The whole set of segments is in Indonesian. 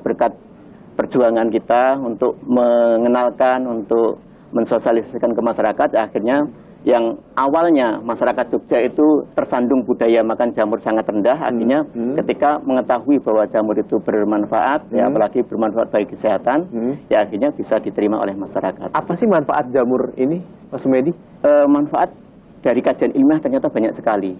berkat perjuangan kita untuk mengenalkan, untuk mensosialisasikan ke masyarakat, akhirnya yang awalnya masyarakat Jogja itu tersandung budaya makan jamur sangat rendah, artinya ketika mengetahui bahwa jamur itu bermanfaat, ya apalagi bermanfaat bagi kesehatan, ya akhirnya bisa diterima oleh masyarakat. Apa sih manfaat jamur ini, Mas Sumedi? Manfaat dari kajian ilmiah ternyata banyak sekali.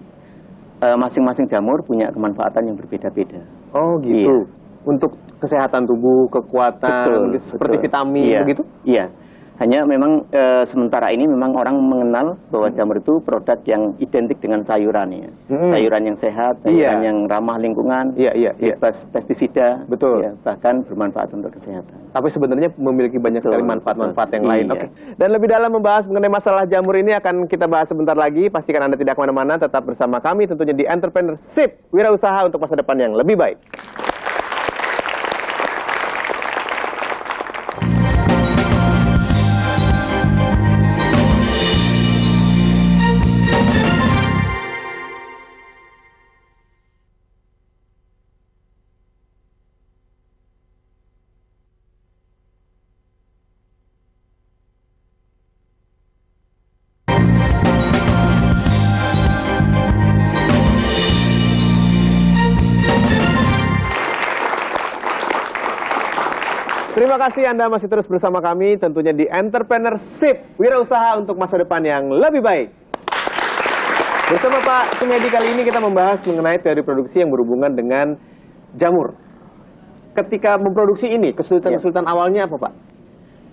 Masing-masing jamur punya kemanfaatan yang berbeda-beda. Oh gitu. Iya. Untuk kesehatan tubuh, kekuatan, seperti vitamin, begitu? Iya. Hanya memang sementara ini memang orang mengenal bahwa jamur itu produk yang identik dengan sayuran ya. Sayuran yang sehat, sayuran yang ramah lingkungan, bebas pestisida, ya, bahkan bermanfaat untuk kesehatan. Tapi sebenarnya memiliki banyak sekali manfaat-manfaat yang lain. Oke. Dan lebih dalam membahas mengenai masalah jamur ini akan kita bahas sebentar lagi. Pastikan Anda tidak kemana-mana, tetap bersama kami tentunya di Entrepreneurship, wirausaha untuk masa depan yang lebih baik. Terima kasih Anda masih terus bersama kami tentunya di Entrepreneurship, wirausaha untuk masa depan yang lebih baik. Bersama Pak Sumedi kali ini kita membahas mengenai teori produksi yang berhubungan dengan jamur. Ketika memproduksi ini, kesulitan-kesulitan awalnya apa Pak?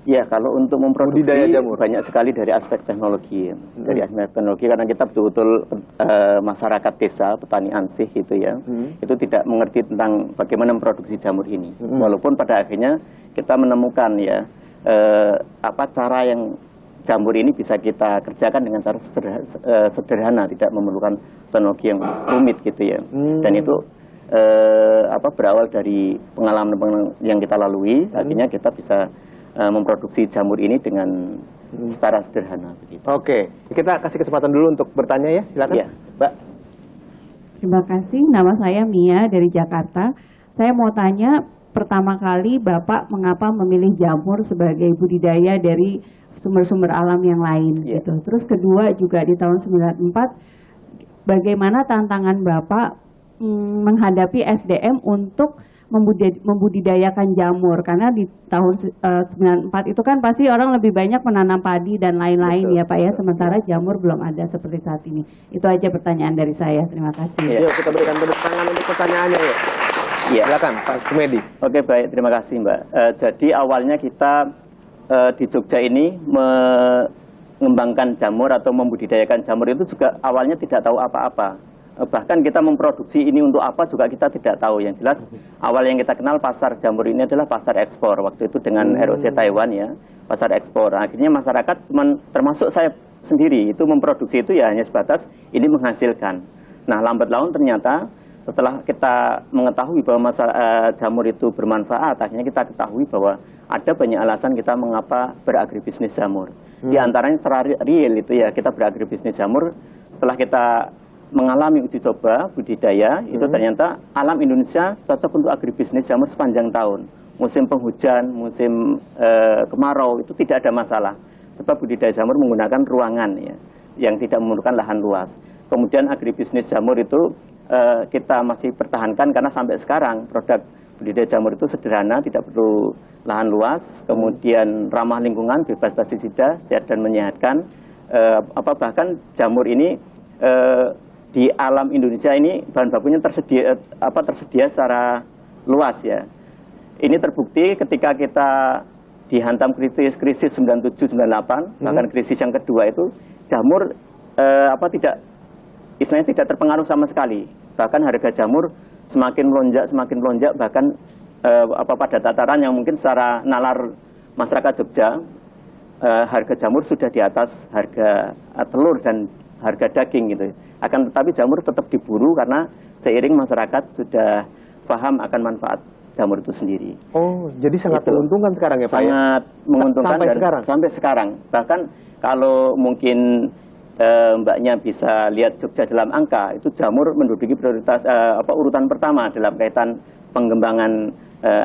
Ya, kalau untuk memproduksi banyak sekali dari aspek teknologi. Dari aspek teknologi karena kita betul-betul masyarakat desa, petani ansih gitu ya. Itu tidak mengerti tentang bagaimana memproduksi jamur ini. Walaupun pada akhirnya kita menemukan ya cara yang jamur ini bisa kita kerjakan dengan cara sederhana, tidak memerlukan teknologi yang rumit gitu ya. Dan itu berawal dari pengalaman yang kita lalui, akhirnya kita bisa memproduksi jamur ini dengan secara sederhana. Begitu. Oke, kita kasih kesempatan dulu untuk bertanya ya, silakan. Ya. Mbak. Terima kasih, nama saya Mia dari Jakarta. Saya mau tanya, pertama kali Bapak mengapa memilih jamur sebagai budidaya dari sumber-sumber alam yang lain? Gitu. Terus kedua juga di tahun 94, bagaimana tantangan Bapak menghadapi SDM untuk membudidayakan jamur, karena di tahun 94 itu kan pasti orang lebih banyak menanam padi dan lain-lain ya Pak ya, sementara jamur belum ada seperti saat ini. Itu aja pertanyaan dari saya, terima kasih. Yuk kita berikan tepuk tangan untuk pertanyaannya ya. Silakan Pak Sumedi. Oke, baik, terima kasih Mbak. Jadi awalnya kita di Jogja ini mengembangkan jamur atau membudidayakan jamur itu juga awalnya tidak tahu apa-apa. Bahkan kita memproduksi ini untuk apa juga kita tidak tahu. Yang jelas awal yang kita kenal pasar jamur ini adalah pasar ekspor. Waktu itu dengan ROC Taiwan ya, pasar ekspor. Akhirnya masyarakat termasuk saya sendiri itu memproduksi itu ya hanya sebatas ini menghasilkan. Nah lambat laun ternyata setelah kita mengetahui bahwa jamur itu bermanfaat, akhirnya kita ketahui bahwa ada banyak alasan kita mengapa beragribisnis jamur. Di antaranya secara real itu ya kita beragribisnis jamur setelah kita mengalami uji coba budidaya, itu ternyata alam Indonesia cocok untuk agribisnis jamur sepanjang tahun. Musim penghujan, musim kemarau itu tidak ada masalah. Sebab budidaya jamur menggunakan ruangan ya, yang tidak memerlukan lahan luas. Kemudian agribisnis jamur itu kita masih pertahankan karena sampai sekarang produk budidaya jamur itu sederhana, tidak perlu lahan luas, kemudian ramah lingkungan, bebas pestisida, sehat dan menyehatkan. Bahkan jamur ini di alam Indonesia ini bahan bakunya tersedia secara luas ya. Ini terbukti ketika kita dihantam krisis 97-98, bahkan krisis yang kedua itu jamur istilahnya tidak terpengaruh sama sekali. Bahkan harga jamur semakin melonjak, bahkan pada tataran yang mungkin secara nalar masyarakat Jogja, harga jamur sudah di atas harga telur dan harga daging gitu. Akan tetapi jamur tetap diburu karena seiring masyarakat sudah paham akan manfaat jamur itu sendiri. Oh, jadi sangat menguntungkan sekarang ya Pak? Sangat menguntungkan sampai sekarang? Sampai sekarang. Bahkan kalau mungkin Mbaknya bisa lihat Jogja dalam angka, itu jamur menduduki prioritas urutan pertama dalam kaitan pengembangan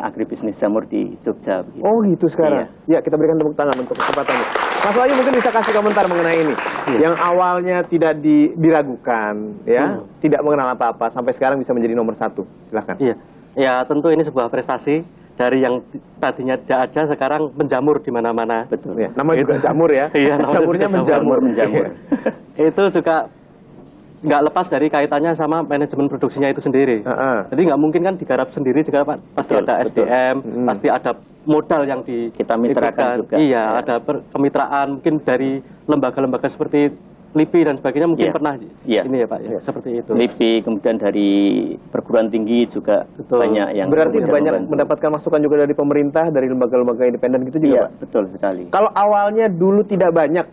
agribisnis jamur di Jogja. Begitu. Oh gitu sekarang. Ya, kita berikan tepuk tangan untuk kesempatannya. Mas Wahyu mungkin bisa kasih komentar mengenai ini. Yang awalnya tidak diragukan, ya, tidak mengenal apa-apa, sampai sekarang bisa menjadi nomor 1. Silahkan. Iya, ya tentu ini sebuah prestasi dari yang tadinya tidak ada sekarang menjamur di mana-mana. Betul. Ya, nama juga jamur ya. Iya, Jamurnya menjamur. Itu juga nggak lepas dari kaitannya sama manajemen produksinya itu sendiri. Jadi nggak mungkin kan digarap sendiri juga, Pak. Pasti ada SDM, pasti ada modal yang kita mitrakan juga. Iya, ada kemitraan mungkin dari lembaga-lembaga seperti LIPI dan sebagainya mungkin pernah ini ya Pak ya, seperti itu. LIPI, kemudian dari perguruan tinggi juga banyak yang berarti banyak mendapatkan masukan juga dari pemerintah, dari lembaga-lembaga independen gitu juga, Pak? Betul sekali. Kalau awalnya dulu tidak banyak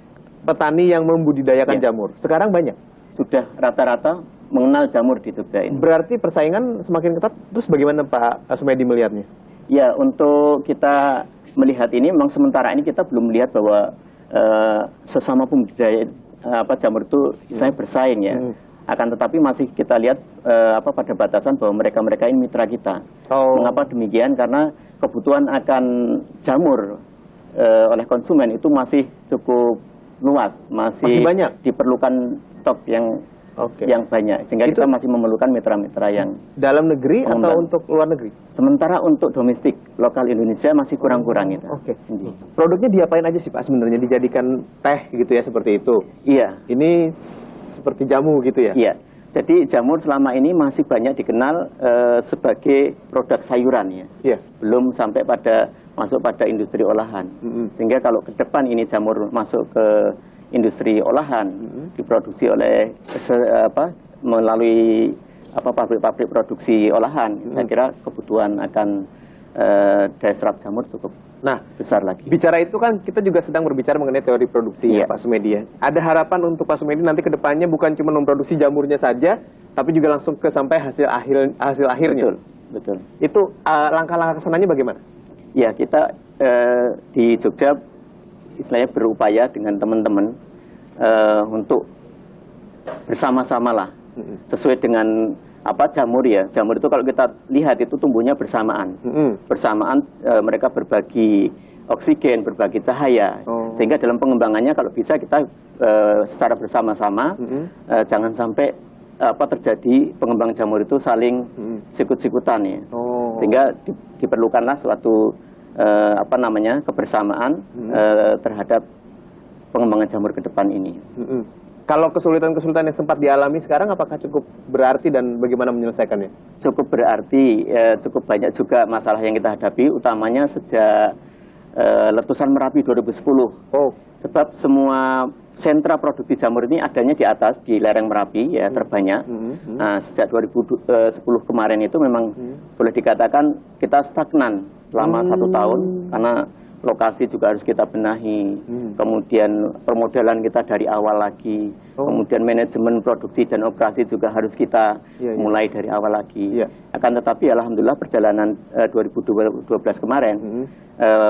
petani yang membudidayakan jamur, sekarang banyak? Sudah rata-rata mengenal jamur di Jogja ini. Berarti persaingan semakin ketat, terus bagaimana Pak Sumedi melihatnya? Ya, untuk kita melihat ini memang sementara ini kita belum melihat bahwa sesama pembudidaya jamur itu saya bersaing ya. Akan tetapi masih kita lihat pada batasan bahwa mereka ini mitra kita. Mengapa demikian? Karena kebutuhan akan jamur oleh konsumen itu masih cukup luas, masih banyak, diperlukan stok yang banyak, sehingga kita masih memerlukan mitra-mitra yang dalam negeri atau untuk luar negeri. Sementara untuk domestik lokal Indonesia masih kurang-kurang itu. Produknya diapain aja sih Pak sebenarnya? Dijadikan teh gitu ya, seperti itu? Iya. Ini seperti jamu gitu ya? Iya. Jadi jamur selama ini masih banyak dikenal sebagai produk sayuran ya. Iya. Belum sampai masuk pada industri olahan. Sehingga kalau ke depan ini jamur masuk ke industri olahan, diproduksi oleh melalui pabrik-pabrik produksi olahan, saya kira kebutuhan akan daya serap jamur cukup besar lagi. Bicara itu kan kita juga sedang berbicara mengenai teori produksi ya, Pak Sumedi ya. Ada harapan untuk Pak Sumedi nanti ke depannya bukan cuma memproduksi jamurnya saja, tapi juga langsung sampai hasil akhirnya. Betul. Itu langkah-langkah kesananya bagaimana? Ya, kita di Jogja istilahnya berupaya dengan teman-teman untuk bersama-sama lah, sesuai dengan jamur ya. Jamur itu kalau kita lihat itu tumbuhnya bersamaan. Bersamaan mereka berbagi oksigen, berbagi cahaya. Sehingga dalam pengembangannya kalau bisa kita secara bersama-sama jangan sampai terjadi pengembang jamur itu saling sikut-sikutan ya. Sehingga diperlukanlah suatu kebersamaan terhadap pengembangan jamur ke depan ini. Kalau kesulitan-kesulitan yang sempat dialami sekarang apakah cukup berarti dan bagaimana menyelesaikannya? Cukup berarti, cukup banyak juga masalah yang kita hadapi, utamanya sejak letusan Merapi 2010. Sebab semua sentra produksi jamur ini adanya di atas, di lereng Merapi ya terbanyak. Nah, sejak 2010 kemarin itu memang boleh dikatakan kita stagnan selama 1 tahun karena lokasi juga harus kita benahi, kemudian permodalan kita dari awal lagi, kemudian manajemen produksi dan operasi juga harus kita mulai dari awal lagi. Akan tetapi alhamdulillah perjalanan 2012 kemarin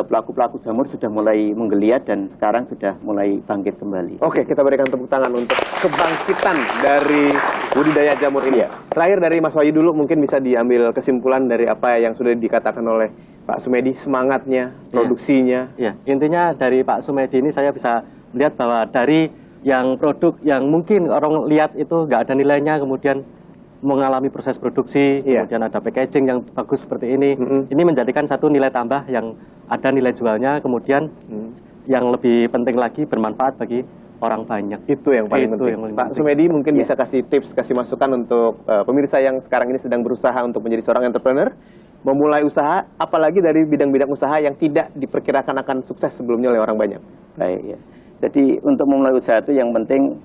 pelaku-pelaku jamur sudah mulai menggeliat dan sekarang sudah mulai bangkit kembali. Oke, kita berikan tepuk tangan untuk kebangkitan dari budidaya jamur ini. Terakhir dari Mas Wahyu dulu, mungkin bisa diambil kesimpulan dari apa yang sudah dikatakan oleh Pak Sumedi, semangatnya, produksinya. Ya, intinya dari Pak Sumedi ini saya bisa melihat bahwa dari yang produk yang mungkin orang lihat itu nggak ada nilainya, kemudian mengalami proses produksi, kemudian ada packaging yang bagus seperti ini. Ini menjadikan satu nilai tambah yang ada nilai jualnya, kemudian yang lebih penting lagi bermanfaat bagi orang banyak. Itu yang paling penting. Pak Sumedi mungkin bisa kasih tips, kasih masukan untuk pemirsa yang sekarang ini sedang berusaha untuk menjadi seorang entrepreneur, memulai usaha, apalagi dari bidang-bidang usaha yang tidak diperkirakan akan sukses sebelumnya oleh orang banyak. Baik ya. Jadi untuk memulai usaha itu yang penting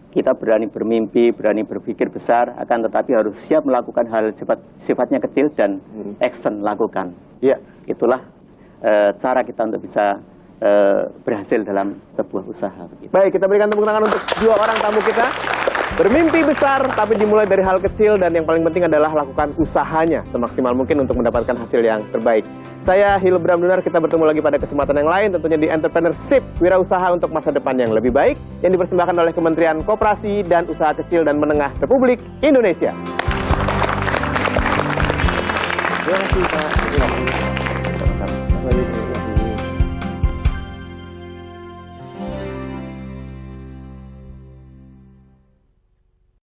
kita berani bermimpi, berani berpikir besar, akan tetapi harus siap melakukan hal sifatnya kecil dan action lakukan. Ya, itulah cara kita untuk bisa berhasil dalam sebuah usaha. Baik, kita berikan tepuk tangan untuk 2 orang tamu kita. Bermimpi besar, tapi dimulai dari hal kecil, dan yang paling penting adalah lakukan usahanya semaksimal mungkin untuk mendapatkan hasil yang terbaik. Saya Hilbram Dunar, kita bertemu lagi pada kesempatan yang lain, tentunya di Entrepreneurship, Wirausaha untuk Masa Depan yang Lebih Baik, yang dipersembahkan oleh Kementerian Koperasi dan Usaha Kecil dan Menengah Republik Indonesia. Terima kasih, Pak.